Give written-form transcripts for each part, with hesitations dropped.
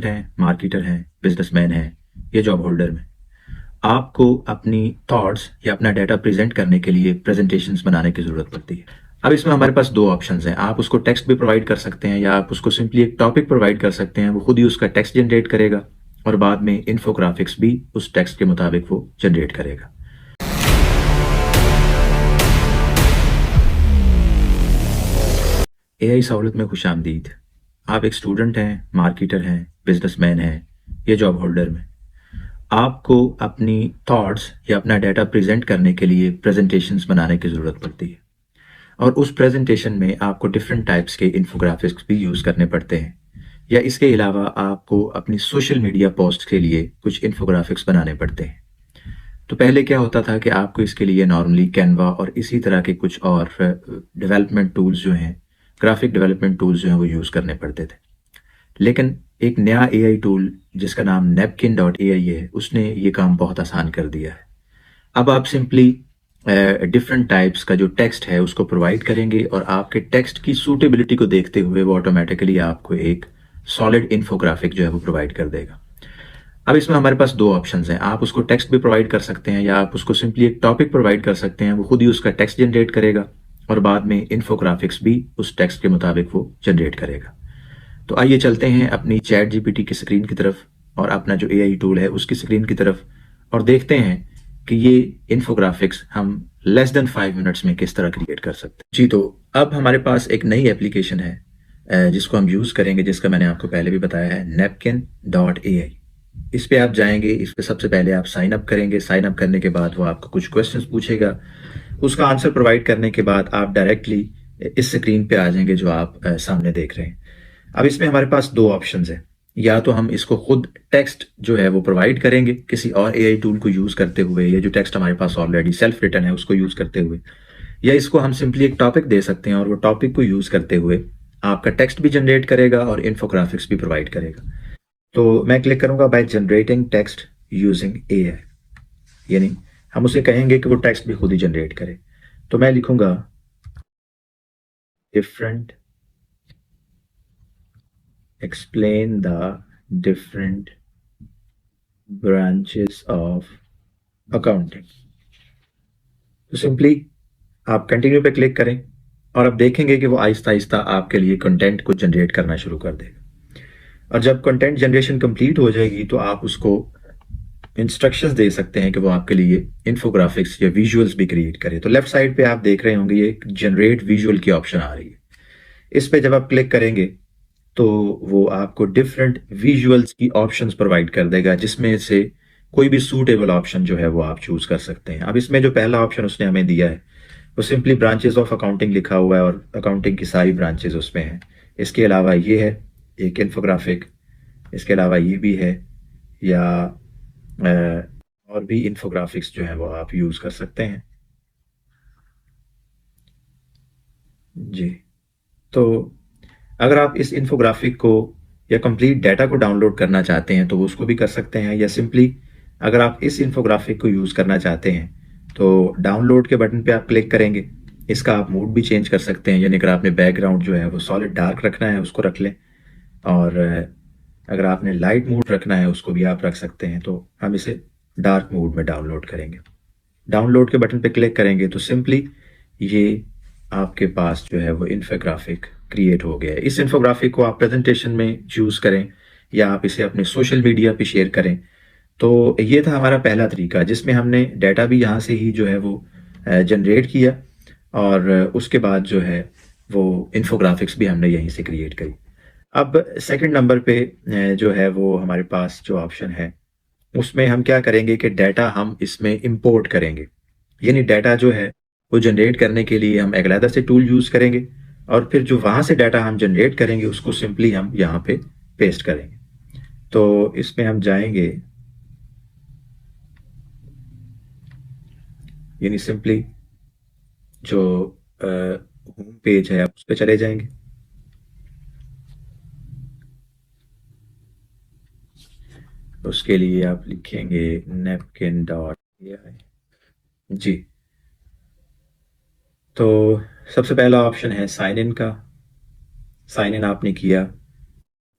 हैं, मार्केटर हैं, बिजनेसमैन हैं या जॉब होल्डर में, आपको अपनी थॉट्स या अपना डाटा प्रेजेंट करने के लिए प्रेजेंटेशंस बनाने की ज़रूरत पड़ती है। अब इसमें हमारे पास दो ऑप्शंस हैं। आप उसको टेक्स्ट भी प्रोवाइड कर सकते हैं या आप उसको सिंपली एक टॉपिक प्रोवाइड कर सकते हैं, वो खुद ही उसका टेक्स्ट जनरेट करेगा और बाद में इन्फोग्राफिक्स भी उस टेक्स्ट के मुताबिक वो जनरेट करेगा। एआई सहूलत में खुशामदीद। आप एक स्टूडेंट हैं, मार्केटर हैं, बिजनेसमैन हैं या जॉब होल्डर में, आपको अपनी थॉट्स या अपना डाटा प्रेजेंट करने के लिए प्रेजेंटेशंस बनाने की ज़रूरत पड़ती है और उस प्रेजेंटेशन में आपको डिफरेंट टाइप्स के इन्फोग्राफिक्स भी यूज़ करने पड़ते हैं या इसके अलावा आपको अपनी सोशल मीडिया पोस्ट के लिए कुछ इन्फोग्राफिक्स बनाने पड़ते हैं। तो पहले क्या होता था कि आपको इसके लिए नॉर्मली कैनवा और इसी तरह के कुछ और डेवलपमेंट टूल्स जो हैं, ग्राफिक डेवलपमेंट टूल्स जो हैं वो यूज़ करने पड़ते थे। लेकिन एक नया एआई टूल जिसका नाम नैपकिन डॉट एआई है, उसने ये काम बहुत आसान कर दिया है। अब आप सिंपली डिफरेंट टाइप्स का जो टेक्स्ट है उसको प्रोवाइड करेंगे और आपके टेक्स्ट की सूटेबिलिटी को देखते हुए वो ऑटोमेटिकली आपको एक सॉलिड इन्फोग्राफिक जो है वो प्रोवाइड कर देगा। अब इसमें हमारे पास दो ऑप्शंस हैं। आप उसको टेक्स्ट भी प्रोवाइड कर सकते हैं या आप उसको सिंपली एक टॉपिक प्रोवाइड कर सकते हैं, वो खुद ही उसका टेक्स्ट जनरेट करेगा और बाद में इन्फोग्राफिक्स भी उस टेक्स्ट के मुताबिक वो जनरेट करेगा। तो आइए चलते हैं अपनी चैट जीपीटी की स्क्रीन की तरफ और अपना जो एआई टूल है उसकी स्क्रीन की तरफ और देखते हैं कि ये इन्फोग्राफिक्स हम लेस देन 5 मिनट्स में किस तरह क्रिएट कर सकते हैं। जी, तो अब हमारे पास एक नई एप्लीकेशन है जिसको हम यूज़ करेंगे, जिसका मैंने आपको पहले भी बताया है, नैपकिन डॉट एआई। इस पे आप जाएंगे, इस पे सबसे पहले आप साइन अप करेंगे। साइन अप करने के बाद वो आपको कुछ क्वेश्चंस पूछेगा, उसका आंसर प्रोवाइड करने के बाद आप डायरेक्टली इस स्क्रीन पे आ जाएंगे जो आप सामने देख रहे हैं। अब इसमें हमारे पास दो ऑप्शंस हैं। या तो हम इसको खुद टेक्स्ट जो है वो प्रोवाइड करेंगे किसी और एआई टूल को यूज़ करते हुए, या जो टेक्स्ट हमारे पास ऑलरेडी सेल्फ रिटन है उसको यूज़ करते हुए, या इसको हम सिंपली एक टॉपिक दे सकते हैं और वो टॉपिक को यूज़ करते हुए आपका टेक्स्ट भी जनरेट करेगा और इन्फोग्राफिक्स भी प्रोवाइड करेगा। तो मैं क्लिक करूंगा by generating text using AI, यानी हम उसे कहेंगे कि वो टेक्स्ट भी खुद ही जनरेट करे। तो मैं लिखूंगा different, explain the different branches of accounting। तो सिंपली आप कंटिन्यू पे क्लिक करें और आप देखेंगे कि वो आहिस्ता आहिस्ता आपके लिए कंटेंट को जनरेट करना शुरू कर देगा। और जब कंटेंट जनरेशन कंप्लीट हो जाएगी तो आप उसको इंस्ट्रक्शंस दे सकते हैं कि वो आपके लिए इन्फोग्राफिक्स या विजुअल्स भी क्रिएट करे। तो लेफ्ट साइड पे आप देख रहे होंगे ये जनरेट विजुअल की ऑप्शन आ रही है। इस पे जब आप क्लिक करेंगे तो वो आपको डिफरेंट विजुअल्स की ऑप्शंस प्रोवाइड कर देगा, जिसमें से कोई भी सूटेबल ऑप्शन जो है वो आप चूज कर सकते हैं। अब इसमें जो पहला ऑप्शन उसने हमें दिया है वो सिंपली ब्रांचेस ऑफ अकाउंटिंग लिखा हुआ है और अकाउंटिंग की सारी ब्रांचेस उसमें हैं। इसके अलावा ये है एक इन्फोग्राफिक, इसके अलावा ये भी है, या और भी इन्फोग्राफिक्स जो है वो आप यूज कर सकते हैं। जी, तो अगर आप इस इन्फोग्राफिक को या कंप्लीट डाटा को डाउनलोड करना चाहते हैं तो उसको भी कर सकते हैं, या सिंपली अगर आप इस इन्फोग्राफिक को यूज़ करना चाहते हैं तो डाउनलोड के बटन पे आप क्लिक करेंगे। इसका आप मूड भी चेंज कर सकते हैं, यानी अगर आपने बैकग्राउंड जो है वो सॉलिड डार्क रखना है उसको रख लें, और अगर आपने लाइट मूड रखना है उसको भी आप रख सकते हैं। तो हम इसे डार्क मूड में डाउनलोड करेंगे। डाउनलोड के बटन पे क्लिक करेंगे तो सिंपली ये आपके पास जो है वो इन्फोग्राफिक क्रिएट हो गया है। इस इन्फोग्राफिक को आप प्रेजेंटेशन में चूज करें या आप इसे अपने सोशल मीडिया पे शेयर करें। तो ये था हमारा पहला तरीका जिसमें हमने डाटा भी यहाँ से ही जो है वो जनरेट किया और उसके बाद जो है वो इन्फोग्राफिक्स भी हमने यहीं से क्रिएट करी। अब सेकंड नंबर पे जो है वो हमारे पास जो ऑप्शन है उसमें हम क्या करेंगे कि डाटा हम इसमें इंपोर्ट करेंगे, यानी डाटा जो है वो जनरेट करने के लिए हम एक अलग से टूल यूज करेंगे और फिर जो वहां से डाटा हम जनरेट करेंगे उसको सिंपली हम यहाँ पे पेस्ट करेंगे। तो इसमें हम जाएंगे, यानी सिंपली जो होम पेज है आप उस पर चले जाएंगे। उसके लिए आप लिखेंगे नैपकिन डॉट एआई। जी, तो सबसे पहला ऑप्शन है साइन इन का। साइन इन आपने किया,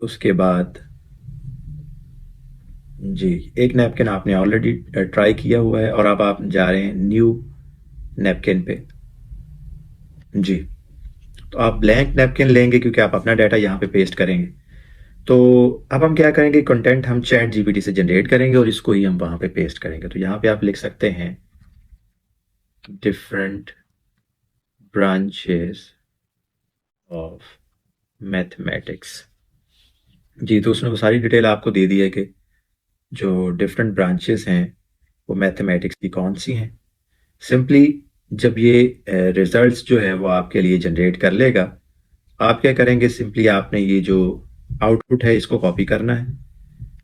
उसके बाद जी, एक नैपकिन आपने ऑलरेडी ट्राई किया हुआ है और अब आप जा रहे हैं न्यू नैपकिन पे। जी, तो आप ब्लैंक नैपकिन लेंगे क्योंकि आप अपना डाटा यहाँ पे पेस्ट करेंगे। तो अब हम क्या करेंगे, कंटेंट हम चैट जीपीटी से जनरेट करेंगे और इसको ही हम वहाँ पे पेस्ट करेंगे। तो यहाँ पे आप लिख सकते हैं डिफरेंट ब्रांचेस ऑफ मैथमेटिक्स। जी, तो उसने वो सारी डिटेल आपको दे दी है कि जो डिफरेंट ब्रांचेस हैं वो मैथमेटिक्स की कौन सी हैं। सिंपली जब ये रिजल्ट्स जो है वो आपके लिए जनरेट कर लेगा, आप क्या करेंगे, सिंपली आपने ये जो आउटपुट है इसको कॉपी करना है।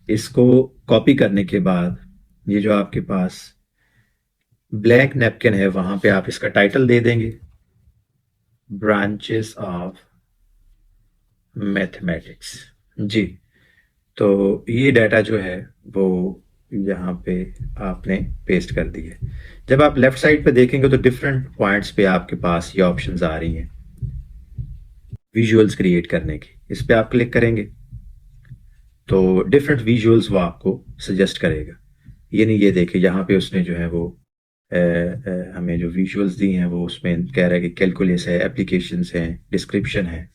इसको कॉपी करने के बाद ये जो आपके पास ब्लैंक नैपकिन है वहां पे आप इसका टाइटल दे देंगे, ब्रांचेस ऑफ मैथमेटिक्स। जी, तो ये डाटा जो है वो यहाँ पे आपने पेस्ट कर दी है। जब आप लेफ्ट साइड पे देखेंगे तो डिफरेंट पॉइंट्स पे आपके पास ये ऑप्शंस आ रही हैं विजुअल्स क्रिएट करने की। इस पे आप क्लिक करेंगे तो डिफरेंट विजुअल्स वो आपको सजेस्ट करेगा। ये नहीं, ये देखिए यहाँ पे उसने जो है वो हमें जो विजुअल्स दी हैं वो उसमें कह रहा है कि कैलकुलस है, एप्लीकेशंस हैं, डिस्क्रिप्शन है।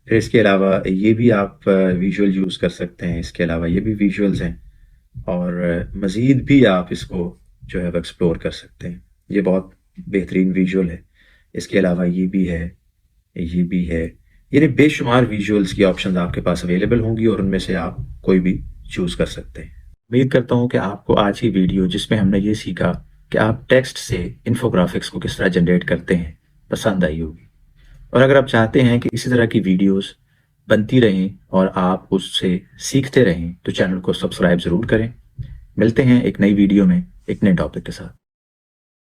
फिर इसके अलावा ये भी आप विजुअल यूज़ कर सकते हैं। इसके अलावा ये भी विजुअल्स हैं और मज़ीद भी आप इसको जो है वो एक्सप्लोर कर सकते हैं। ये बहुत बेहतरीन विजुअल है। इसके अलावा ये भी है, ये भी है, यानी बेशुमार विजुअल्स की ऑप्शंस आपके पास अवेलेबल होंगी और उनमें से आप कोई भी चूज़ कर सकते हैं। उम्मीद करता हूँ कि आपको आज की वीडियो जिसमें हमने ये सीखा कि आप टेक्स्ट से इन्फोग्राफिक्स को किस तरह जनरेट करते हैं पसंद आई होगी। और अगर आप चाहते हैं कि इसी तरह की वीडियोस बनती रहें और आप उससे सीखते रहें तो चैनल को सब्सक्राइब ज़रूर करें। मिलते हैं एक नई वीडियो में एक नए टॉपिक के साथ।